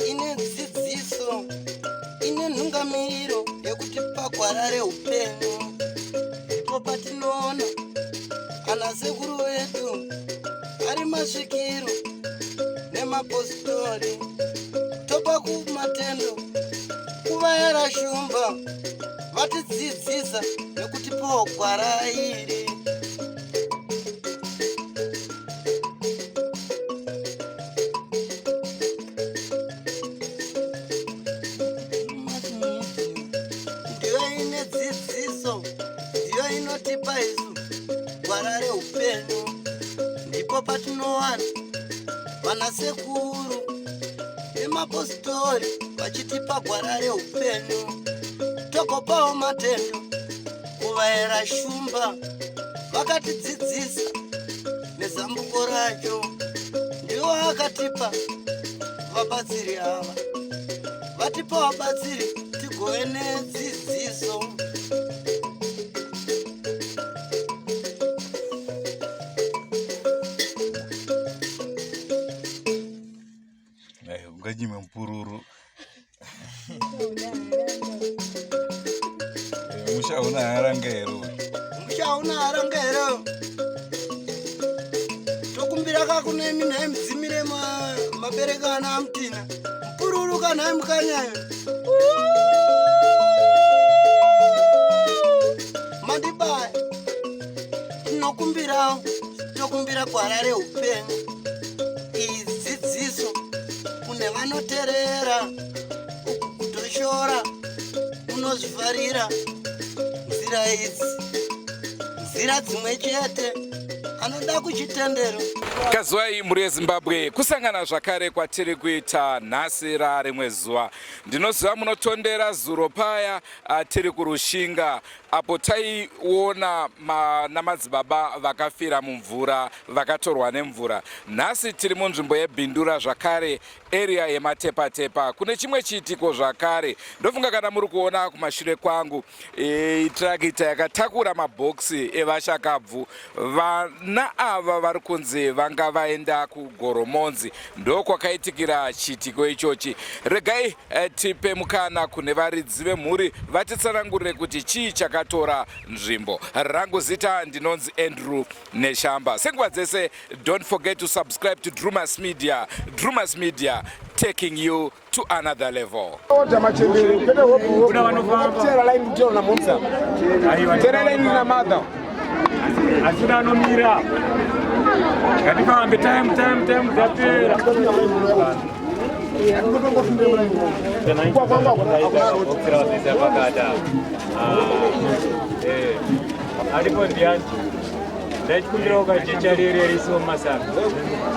ine dzidziso ine nhungamiriro yekutipa gwara reupenyu. Ndipo patinoona ana sekuru vedu ari masvikiro nemapositori, topa kumatendo kuvayera shumba vatidzidzisa nekutipawo gwara iri. Ndiyo ine dzidziso, ndiyo inotipa isu gwara reupenyu. Ndipo patinowana vanasekuru nemapositori vachitipa gwara reupenyu, togopawo matendo kuvayera shumba vakatidzidzisa nezambuko racho. Ndiwo akatipa vabatsiri ava, vatipa vabatsiri tigove nedzidziso. Ngajime mpururu. Mushauna harangero. Mushauna harangero. Tokumbira kakune mina mdzimire mabereka ana amtina. Mpururu kana mkanyayo. Mandibaya. Tokumbira gwara reupenyu. Idzidziso kune vanoterera kutoshora unozvivharira nzira idzi, nzira dzimwe chete anoda kuchitendero. Kazwai muri yeZimbabwe, kusangana zvakare kwatiri kuita nhasi rarimwe zuva. Ndinoziva munotondera zuro paya tiri kurushinga apo taiona namadzibaba vakafira mumvura vakatorwa nemvura. Nhasi tiri munzvimbo yeBhindura zvakare, area yematepa-tepa. Kune chimwe chiitiko zvakare. Ndofunga kana muri kuona kumashure kwangu tractor yakatakura mabhokisi evashakabvu. Vana ava vari kunzi vanga vaenda kuGoromonzi, ndokwakaitikira chiitiko ichochi. Regai tipe mukana kune varidzi vemhuri vatitsanangurire kuti chii chakatora nzvimbo. Rangu zita ndinonzi Andrew Neshamba. Senguva dzese, don't forget to subscribe to Drumas Media. Drumas Media, taking you to another level. Asuna no mira. Katika ambe time zapera. Alipo ndiani. Ndachikundira ukachicharire riso masaka.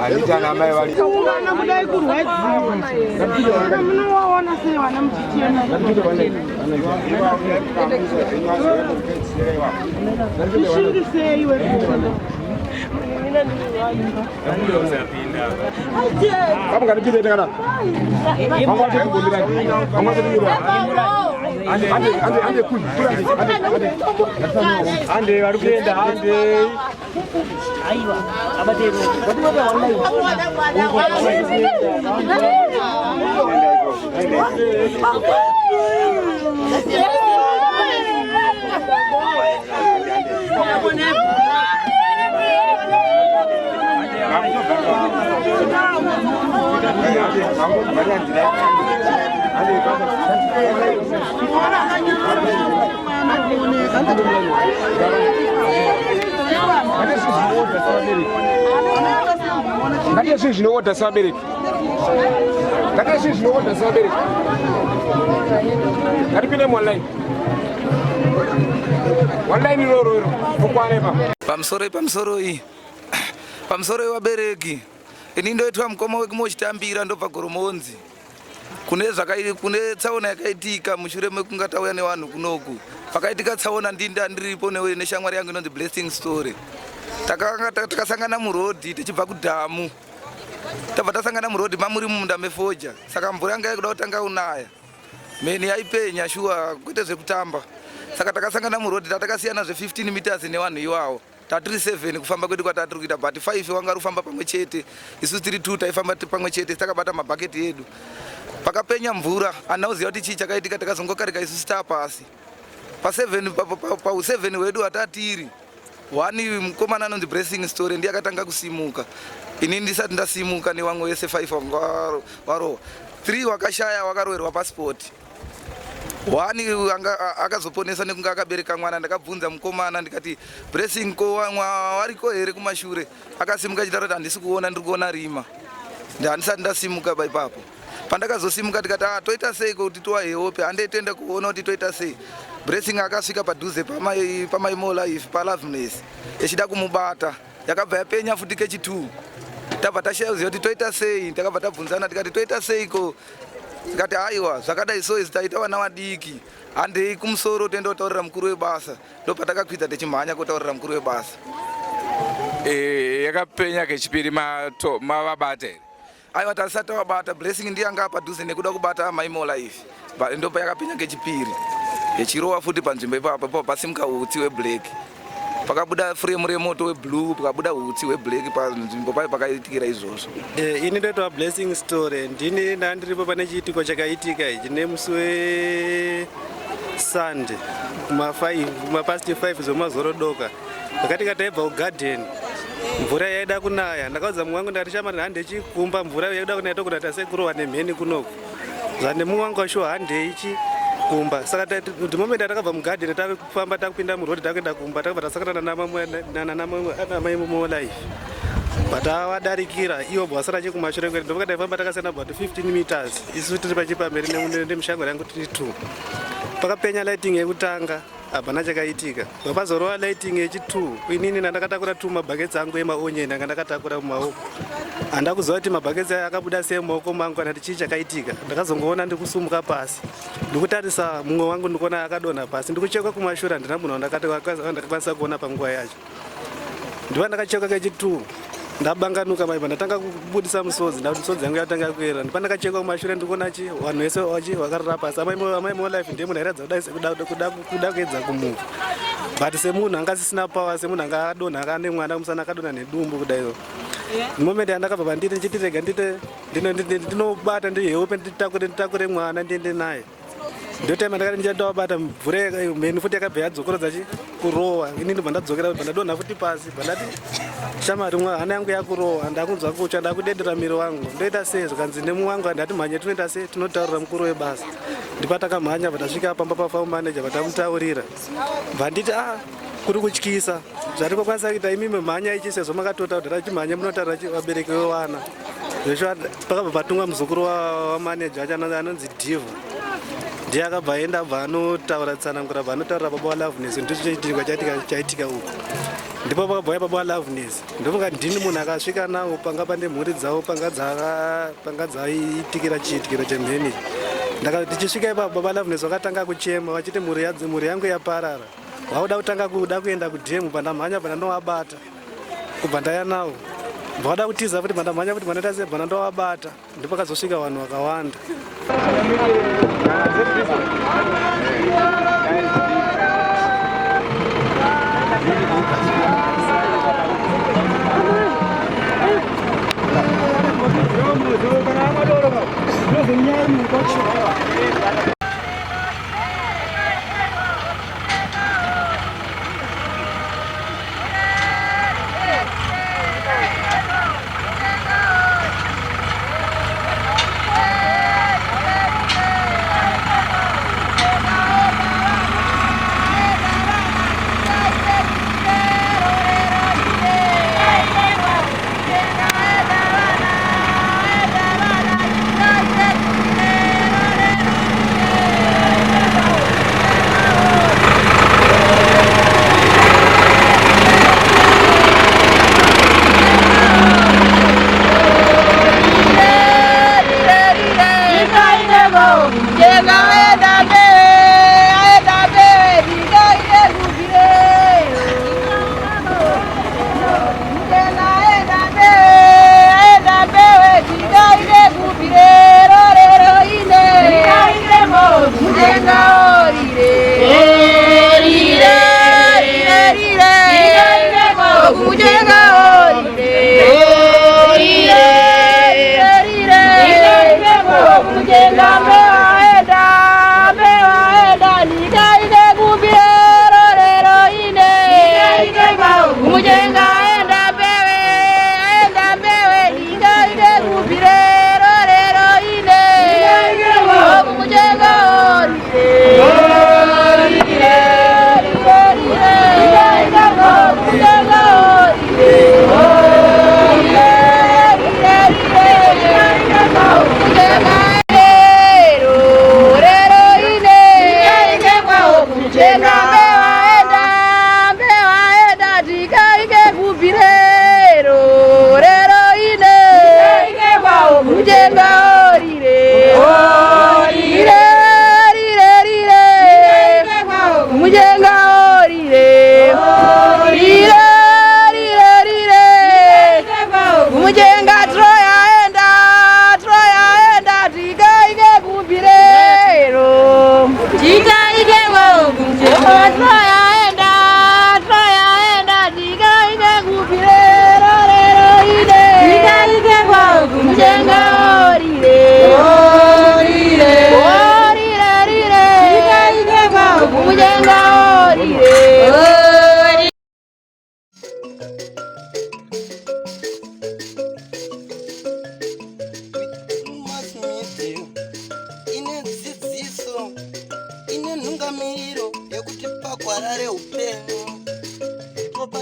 Alita na mai wali. Ungana kudai kurwadza. Munowaona sei vana muchichena. Ishingise iwe kuona. Mina ndinowaimba. Ndinozapinda. Kama kanipite kana. Mama ati kumbira. Mama ati kumbira. Ande kuli. Ande varikuenda ande. Aiwa. Abatero. Ngati zvinoodha sabereki. Ngati zvinoodha sabereki. Ngati pine online. Online roro ukwarema. Pamsoro wabereki. Ini ndoitwa mukoma wekumochitambira ndobva Goromonzi. Kune tsaona yakaitika mushure mekunga tauya nevanhu kunoku. Pakaitika tsaona ndiripo neshamwari yangu inonzi Blessing Story. Takasangana murodhi tichibva kudhamu. Tabva tasangana murodhi mamuri mumunda mefoja. Saka mvura yanga yakuda kutanga unaya. Meni yaipenya shuwa kwete zvekutamba. saka takasangana murodhi tatakasiyana zve15 meters nevanhu iwawo. Tatiri 7 kufamba kwedu kwatatiri kuita, but 5 wanga ari kufamba pamwe chete, isu tiri 2 taifamba pamwe chete, takabata mabhaketi edu. Pakapenya mvura, anauziva kuti chii chakaitika, takazongokarika isusu tapasi. Pa7 wedu watatiri, 1 mukomana anonzi Blessing Story ndiye akatanga kusimuka. Ini ndisati ndasimuka nevamwe vese 5 wanga warowa. 3 wakashaya wakaroverwa passport. 1 akazoponesa nekunge akabereka mwana. Ndakabvunza mukomana ndikati Blessing ko wariko here kumashure? Akasimuka achitaura kuti handisi kuona, ndiri kuona rima. Handisati ndasimuka ipapo. Pandakazosimuka tikati toita sei kuti towaheope, handei toenda kuona kuti toita sei. Blessing akasvika padhuze pamai More Life paLoveness echida kumubata, yakabva yapenya futi kechi2. Tabva tashayiziva kuti toita sei, takabva tabvunzana tikati toita seiko. Tikati aiwa zvakadai so taita vana vadiki, handei kumusoro toenda kutaurira mukuru webasa. Ndopatakakwidza techimhanya kutaurira mukuru webasa. Yakapenya kechipiri mavabate. Aiwa tasati tavabata, Blessing ndiye anga padhuze nekuda kubata mai More Life. Ndopa yakapenya kechipiri. Yechirowa futi panzvimbo ipapo pasimuka utsi weblack. Pakabuda frame remoto weblue, pakabuda utsi weblack panzvimbo payo pakaitikira izvozvo. Ini ndoitwa Blessing Story, ndini ndandiripo pane chiitiko chakaitika ichi nemusi weSunday kumapast 5 zvemazorodoka. Pakatika taibva kugarden, mvura yaida kunaya. Ndakaudza mumwe wangu ndati shamari handei chikumba, mvura yaida kunaya tokuti tasekurowa nemheni kunoku. Zvane mumwe wangu washuwa handei ichi kumba. Saka the moment takabva mugarden takufamba takupinda murodhi takuenda kumba, takabva tasakana namai More Life. But avadarikira ivo bwasara chekumashure kwedu, ndokuti taifamba takasiyana about 15 meters. Isu tiri pachipamberi nemushango rangu tiri 2. Pakapenya lighting yekutanga, hapana chakaitika. Papazorowa lighting yechi2, inini ndakatakura 2 mabhaketsi angu emaonyeni anga ndakatakura mumaoko. Handa kuziva kuti mabhaketsi aya akabuda sei mumaoko mangu kana kuti chii chakaitika. Ndakazongoona ndikusumuka pasi. Ndikutarisa mumwe wangu ndikuona akadonha pasi. Ndikuchekwa kumashure handina munhu ndakakwanisa kuona panguva yacho. Ndiva ndakachekwa kechi2. Ndabanganuka maiva ndatanga kubudisa musodzi, musodzi yangu yatanga kuera. Ndipo ndakachekwa kumashure ndikuona vanhu vese vakarara pasi. Amai More Life ndiye munhu airadza kuda kuedza kumuva. But semunhu anga asisina power, semunhu anga adonha akane mwana musana akadonha nedumbu kudaiwo. Moment yandakabva panditi ndichitirega ndinobata ndiheope nditakure mwana ndiende naye. Ndotema ndakati ndichadawabata mvura mheni futi yakabva yadzokorodza kurowa. Ini ndibva ndadzokera kubva ndadonha futi pasi, bva ndati shamari hana yangu yakurowa, ndakunzwa kutsva, ndakudedera miri wangu. Ndoita sei zvikanzi nemumwe wangu handati mhanye tinoita sei, tinotaurira mukuru webasa. Ndipo takamhanya bva tasvika pamba pafarm manager bva tamutaurira. Bva nditi kuri kutyisa, zvati kwakwanisa kuita imimi mhanya ichi sezvo makatota kuti rachimhanya munotaurira vabereki vevana. Zvesho pakabva patungwa muzukuru wamanager anonzi Diva. Ndiye akabva aenda abva anotaura tsanangura, bva anotaurira baba waLoveness ndicho chiitika chaitika uku. Ndipo pakabva baba waLoveness. Ndofunga ndini munhu akasvika nawo panga pane mhuri dzavo panga dzaitikira chiitikiro chemheni. Ndakati tichisvika ipapo baba waLoveness vakatanga kuchema vachiti mhuri yangu yaparara. Vauda kutanga kuenda kudhemu, bva ndamhanya bva ndandovabata. Kubva ndaya nawo. Vauda kutiza kuti bva ndamhanya kuti vanoita sei, bva ndandovabata. Ndipo pakazosvika vanhu vakawanda.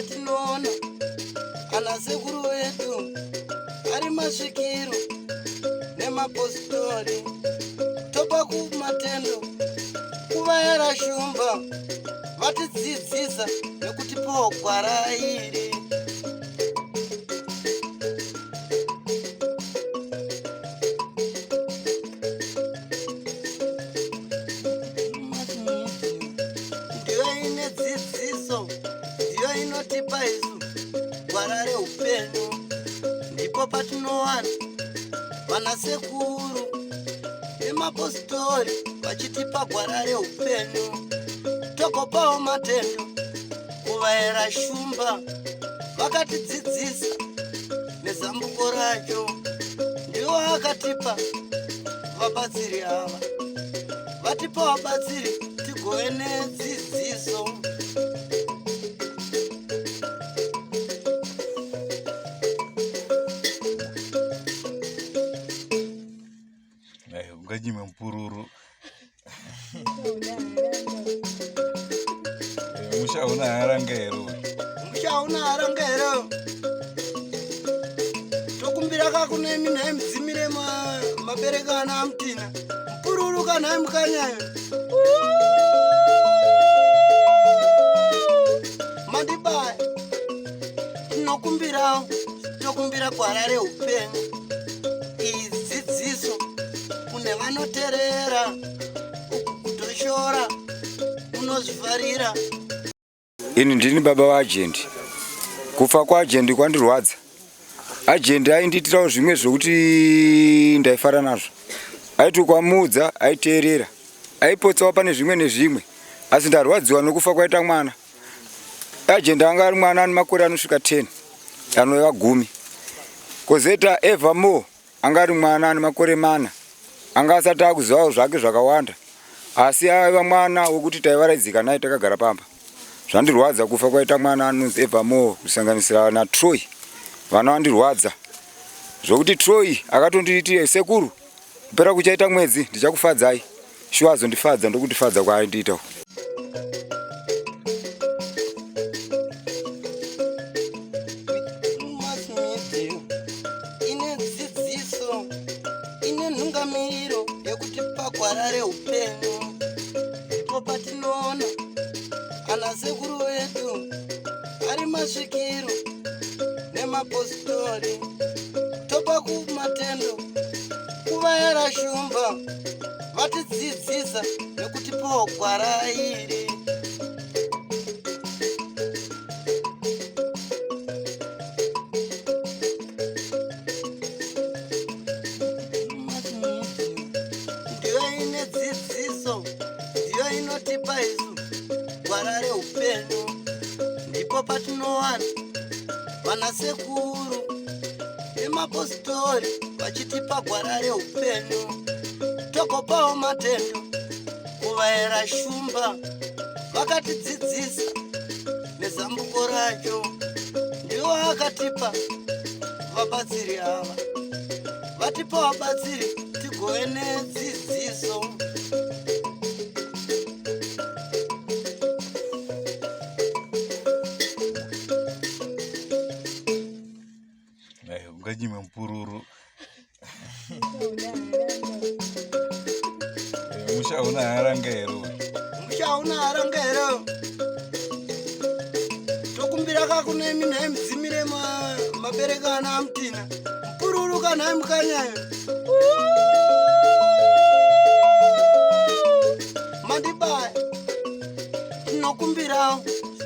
patinoona ana sekuru vedu ari masvikiro nemapositori, topa kumatendo kuvayera shumba vatidzidzisa nekutipawo gwara iri. Ndiyo ine dzidziso, ndiyo inotipa isu gwara reupenyu. Ndipo patinowana vana sekuru nemapositori vachitipa gwara reupenyu, tokopawo matendo kuvayera shumba vakatidzidzisa nezambuko racho. Ndivo vakatipa vabatsiri ava, vatipa vabatsiri tigove nedzidziso. Unganyime mpururu. Mushauna harangero. Mushauna harangero. Tokumbira kakune mina mdzimire mabereka ana amtina. Mpururu kana mkanyayo. Mandibaya. Tokumbira gwara reupenyu. Idzidziso kune vanoterera kutoshora unozvivharira. Ini ndini baba vaAjendi. Kufa kwaAjendi kwandirwadza. Ajendi aindiitirawo zvimwe zvokuti ndaifara nazvo. Aiti ukamudza aiteerera. Aipotsawo pane zvimwe nezvimwe. Asi ndarwadziwa nokufa kwaita mwana. Ajendi anga ari mwana ane makore anosvika 10, anova 10. Kozeta Evermore anga ari mwana ane makore 4. Anga asati akuzivawo zvake zvakawanda. Asi aiva mwana wokuti taivaraidzika naye takagara pamba. Zvandirwadza kufa kwaita mwana anonzi Evermore kusanganisira naTroy. Vana vandirwadza. Zvokuti Troy akatondiitira sekuru, kupera kuchaita mwedzi ndichakufadzai. Shuwa azondifadza ndokutifadza kwaaindiitawo. Ine dzidziso, ine nhungamiriro yekutipa gwara reupenyu. Ndipo patinoona ana sekuru vedu ari masvikiro nemapositori, topa kumatendo kuvayera shumba vatidzidzisa nekutipawo gwara iri. Ndiyo ine dzidziso, ndiyo inotipa isu gwara reupenyu. Ndipo patinowana vana sekuru nemapositori vachitipa gwara reupenyu, tokopawo matendo kuvayera shumba vakatidzidzisa nezambuko racho. Ndivo vakatipa vabatsiri ava, vatipa vabatsiri tigove nedzidziso. Unganyime mpururu. Mushauna harangero. Mushauna harangero. Tokumbira kakune mina mdzimire mabereka ana amtina. Mpururu kana mkanyayo. Mandibaya.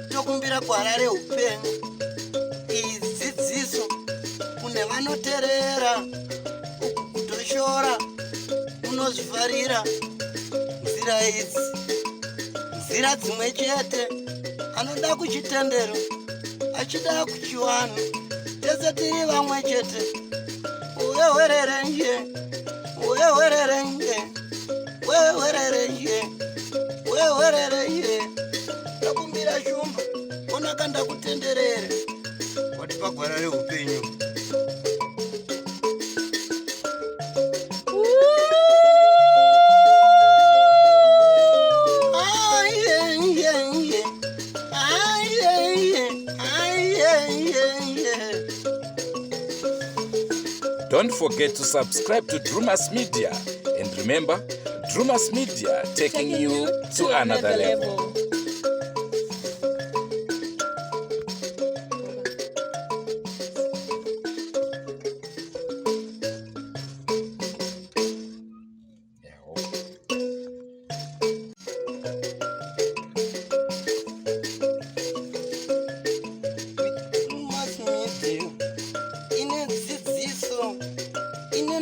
Tokumbira gwara reupenyu. Idzidziso kune vanoterera kutoshora unozvivharira. Nzira idzi nzira dzimwe chete. Anoda kuchitendero achida kuchiwana, tese tiri vamwe chete. Uyewerere nje, uyewerere nje, uyewerere nje, uyewerere nje. Takumbira shumba ona kanda kutenderere watipa gwara reupenyu. Ai Don't forget to subscribe to Drumas Media. And remember, Drumas Media taking you to another level.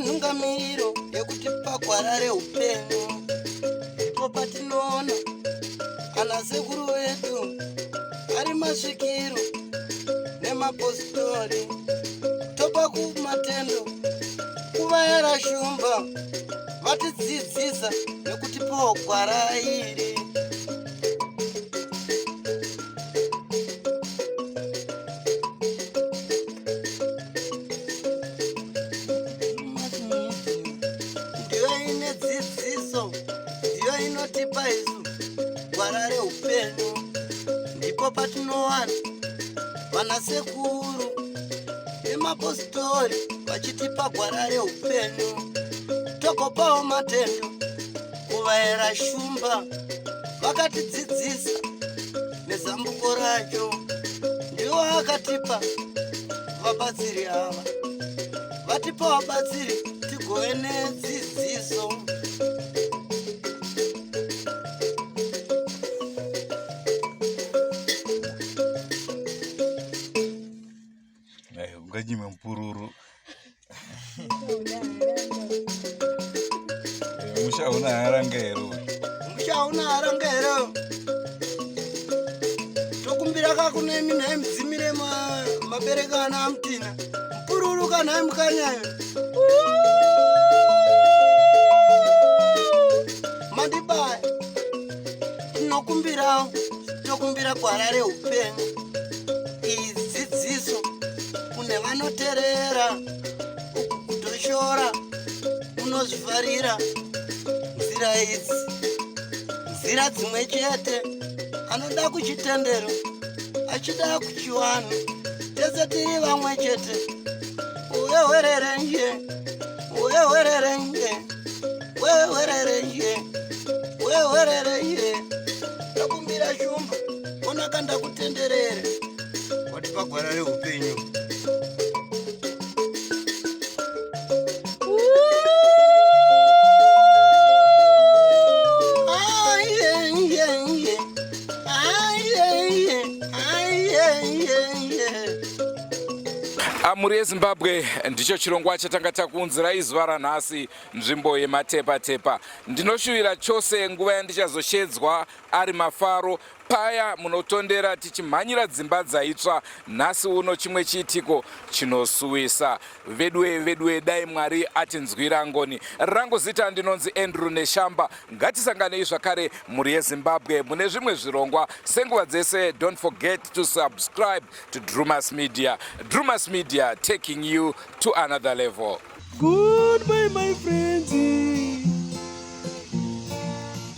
Nungamiro yekuti pagwarare upenyu ndipo patinoona ana sekuru vedu ari masvikiro nemapositori topa kumatendo kuvayera shumba vatidzidzisa nekuti pagwara iri. Ndiyo inotipa isu gwara reupenyu ndipo patinowana vanasekuru nemapositori vachitipa gwara reupenyu togopawo matendo kuvayera shumba vakatidzidzisa nezambuko racho. Ndivo vakatipa vabatsiri ava, vatipa vabatsiri tigove nedzidziso. Unganyime mpururu. Mushaona harangero. Mushaona harangero. Tokumbira kakune mina mdzimire mabereka ana amtina. Mpururu kana mkanyayo. Mandibaya. Tokumbira gwara reupenyu. Idzidziso kune vanoterera kutoshora unozvivharira nzira idzi, nzira dzimwe chete. Anoda kuchitendero achida kuchiwana, tese tiri vamwe chete. Uwewerere nje, uwewerere nje, uwewerere nje, uwewerere nje. Takumbira shumba onakanda kutenderere wati pagwara reupenyu. Mhuri yeZimbabwe, ndicho chirongwa chatanga takuunzira izuva ranhasi, nzvimbo yematepa-tepa. Ndinoshuvira chose nguva yandichazoshedzwa ari mafaro paya munotondera tichimhanyira dzimba dzaitsva. Nhasi uno chimwe chiitiko chinosuwisa. Vedwe dai Mwari atinzwira ngoni. Rangu zita ndinonzi Andrew Neshamba. Ngatisanganei zvakare mhuri yeZimbabwe mune zvimwe zvirongwa senguva dzese. Don't forget to subscribe to Drumas Media. Drumas Media taking you to another level. Goodbye my friends.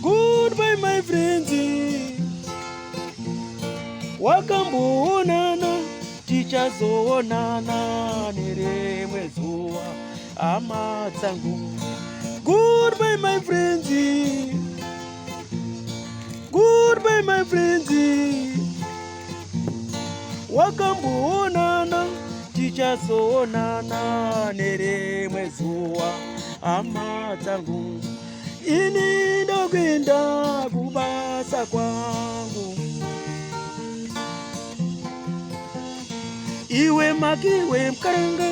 Goodbye my friends. Wakamboonana tichazoonana nerimwe zuva hama dzangu. Goodbye my friends. Goodbye my friends. Wakamboonana tichazoonana nerimwe zuva hama dzangu. Ini ndokwenda kubasa kwangu. Iwe makiwe mkarenga